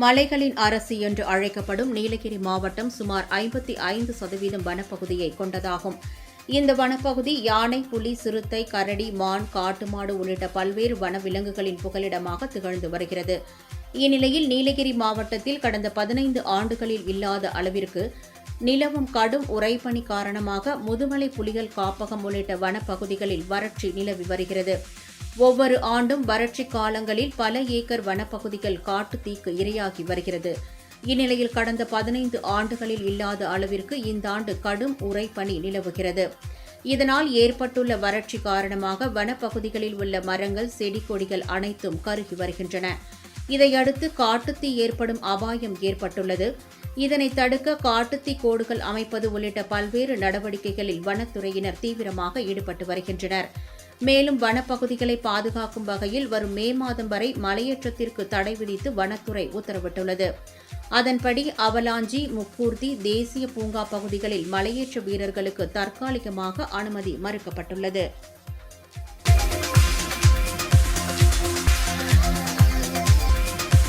மலைகளின் அரசு என்று அழைக்கப்படும் நீலகிரி மாவட்டம் சுமார் 55% வனப்பகுதியை கொண்டதாகும். இந்த வனப்பகுதி யானை, புலி, சிறுத்தை, கரடி, மான், காட்டு மாடு உள்ளிட்ட பல்வேறு வனவிலங்குகளின் புகலிடமாக திகழ்ந்து வருகிறது. இந்நிலையில் நீலகிரி மாவட்டத்தில் கடந்த 15 ஆண்டுகளில் இல்லாத அளவிற்கு நிலவும் கடும் உறைபனி காரணமாக முதுமலை புலிகள் காப்பகம் உள்ளிட்ட வனப்பகுதிகளில் வறட்சி நிலவி வருகிறது. ஒவ்வொரு ஆண்டும் வறட்சி காலங்களில் பல ஏக்கர் வனப்பகுதிகள் காட்டுத்தீக்கு இரையாகி வருகிறது. இந்நிலையில் கடந்த 15 ஆண்டுகளில் இல்லாத அளவிற்கு இந்த ஆண்டு கடும் உறைபனி நிலவுகிறது. இதனால் ஏற்பட்டுள்ள வறட்சி காரணமாக வனப்பகுதிகளில் உள்ள மரங்கள், செடி கொடிகள் அனைத்தும் கருகி வருகின்றன. இதையடுத்து காட்டுத்தீ ஏற்படும் அபாயம் ஏற்பட்டுள்ளது. இதனை தடுக்க காட்டுத்தீ கோடுகள் அமைப்பது உள்ளிட்ட பல்வேறு நடவடிக்கைகளில் வனத்துறையினர் தீவிரமாக ஈடுபட்டு வருகின்றனர். மேலும் வனப்பகுதிகளை பாதுகாக்கும் வகையில் வரும் மே மாதம் வரை மலையேற்றத்திற்கு தடை விதித்து வனத்துறை உத்தரவிட்டுள்ளது. அதன்படி அவலாஞ்சி, முக்கூர்த்தி தேசிய பூங்கா பகுதிகளில் மலையேற்ற வீரர்களுக்கு தற்காலிகமாக அனுமதி மறுக்கப்பட்டுள்ளது.